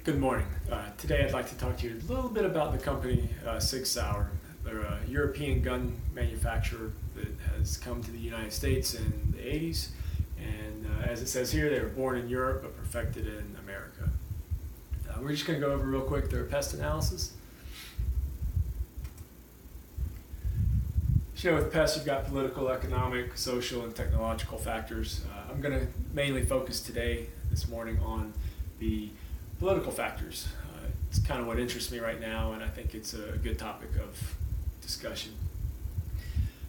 Good morning. Today I'd like to talk to you a little bit about the company SIG. They're a European gun manufacturer that has come to the United States in the 80s, and as it says here, they were born in Europe but perfected in America. We're just going to go over real quick their pest analysis. As you know, with pests, you've got political, economic, social, and technological factors. I'm going to mainly focus this morning, on the political factors. It's kind of what interests me right now, and I think it's a good topic of discussion.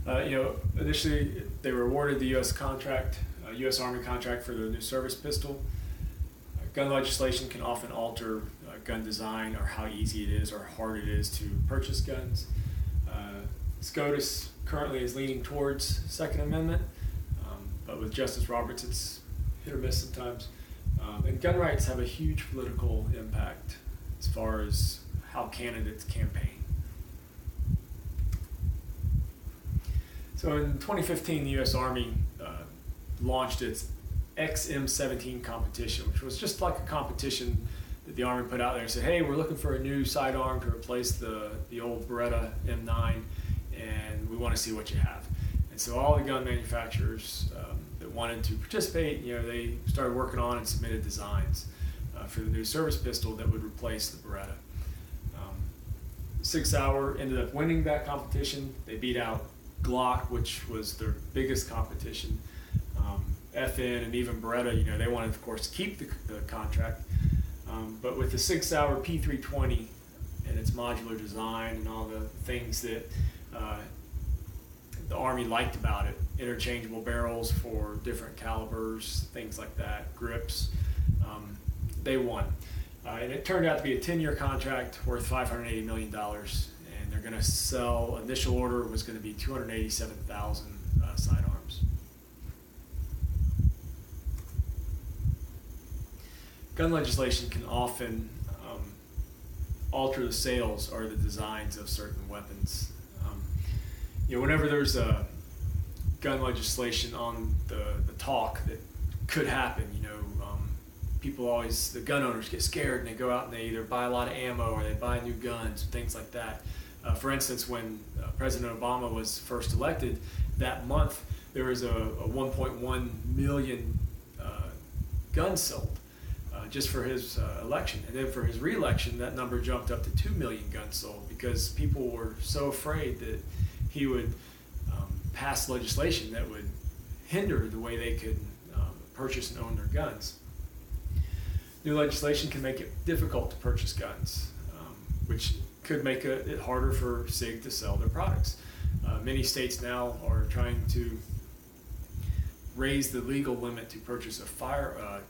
Initially they were awarded the U.S. Army contract for the new service pistol. Gun legislation can often alter gun design, or how easy it is or hard it is to purchase guns. SCOTUS currently is leaning towards Second Amendment, but with Justice Roberts it's hit or miss sometimes. And gun rights have a huge political impact as far as how candidates campaign. So in 2015, the U.S. Army launched its XM17 competition, which was just like a competition that the Army put out there and said, hey, we're looking for a new sidearm to replace the old Beretta M9, and we want to see what you have. And so all the gun manufacturers that wanted to participate, they started working on and submitted designs for the new service pistol that would replace the Beretta. SIG ended up winning that competition. They beat out Glock, which was their biggest competition. FN and even Beretta, they wanted, of course, to keep the contract. But with the SIG P320 and its modular design and all the things that the Army liked about it, interchangeable barrels for different calibers, things like that, grips, they won. And it turned out to be a 10-year contract worth $580 million, and they're going to sell, initial order was going to be 287,000 sidearms. Gun legislation can often alter the sales or the designs of certain weapons. Whenever there's a gun legislation on the talk that could happen, the gun owners get scared and they go out and they either buy a lot of ammo or they buy new guns, things like that. For instance, when President Obama was first elected, that month there was a 1.1 million guns sold just for his election. And then for his re-election, that number jumped up to 2 million guns sold because people were so afraid that he would pass legislation that would hinder the way they could purchase and own their guns. New legislation can make it difficult to purchase guns, which could make it harder for SIG to sell their products. Many states now are trying to raise the legal limit to purchase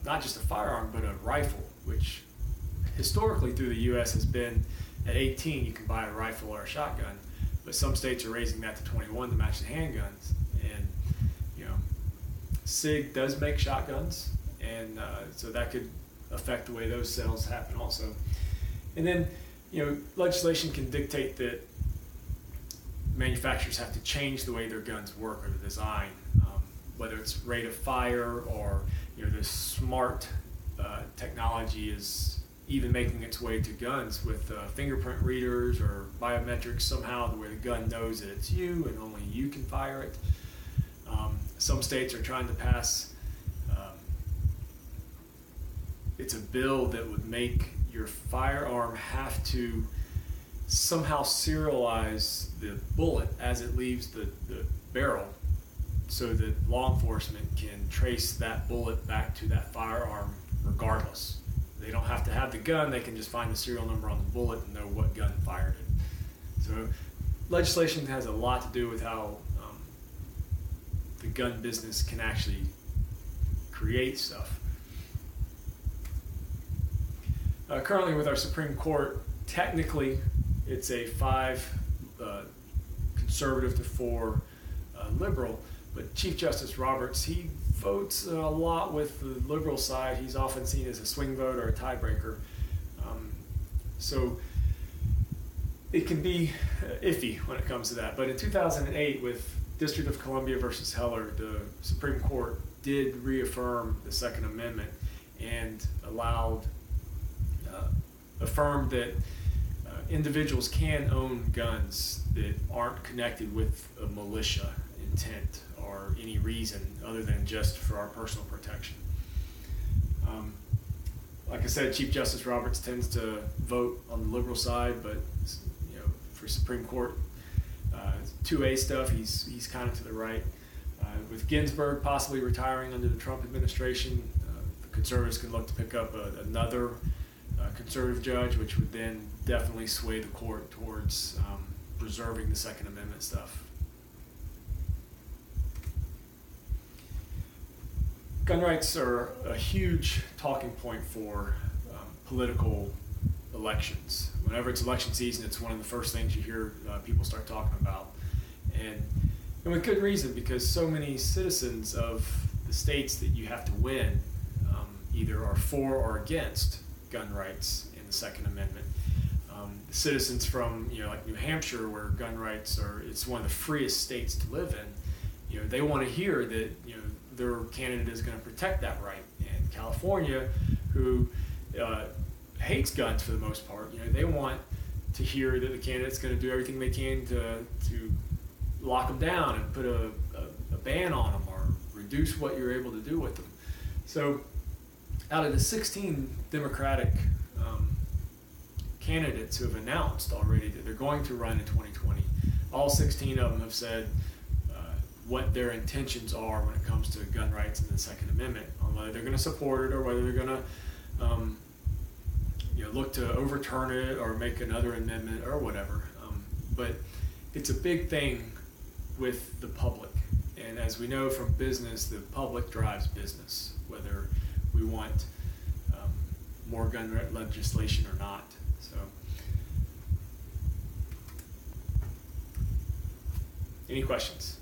not just a firearm, but a rifle, which historically through the U.S. has been at 18 you can buy a rifle or a shotgun, but some states are raising that to 21 to match the handguns. And SIG does make shotguns, and so that could affect the way those sales happen also. And then legislation can dictate that manufacturers have to change the way their guns work or the design, whether it's rate of fire or the smart technology is even making its way to guns with fingerprint readers or biometrics, somehow the way the gun knows that it's you and only you can fire it. Some states are trying to pass it's a bill that would make your firearm have to somehow serialize the bullet as it leaves the barrel, so that law enforcement can trace that bullet back to that firearm regardless. They don't have to have the gun, they can just find the serial number on the bullet and know what gun fired it. So legislation has a lot to do with how the gun business can actually create stuff. Currently with our Supreme Court, technically it's a 5 conservative to 4 liberal, but Chief Justice Roberts, he votes a lot with the liberal side. He's often seen as a swing vote or a tiebreaker. So it can be iffy when it comes to that. But in 2008, with District of Columbia versus Heller, the Supreme Court did reaffirm the Second Amendment and allowed affirmed that individuals can own guns that aren't connected with a militia intent or any reason other than just for our personal protection. Like I said, Chief Justice Roberts tends to vote on the liberal side, but for Supreme Court 2A stuff, he's kind of to the right. With Ginsburg possibly retiring under the Trump administration, the conservatives can look to pick up another conservative judge, which would then definitely sway the court towards preserving the Second Amendment stuff. Gun rights are a huge talking point for political elections. Whenever it's election season, it's one of the first things you hear people start talking about. And with good reason, because so many citizens of the states that you have to win either are for or against gun rights in the Second Amendment. Citizens from like New Hampshire, where gun rights it's one of the freest states to live in, they want to hear that their candidate is going to protect that right. And California, who hates guns for the most part, they want to hear that the candidate's going to do everything they can to lock them down and put a ban on them or reduce what you're able to do with them. So out of the 16 Democratic candidates who have announced already that they're going to run in 2020, all 16 of them have said what their intentions are when it comes to gun rights and the Second Amendment, on whether they're going to support it or whether they're going to look to overturn it or make another amendment or whatever. But it's a big thing with the public, and as we know from business, the public drives business, whether we want more gun legislation or not. So, any questions?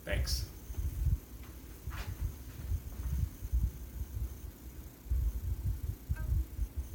Thanks.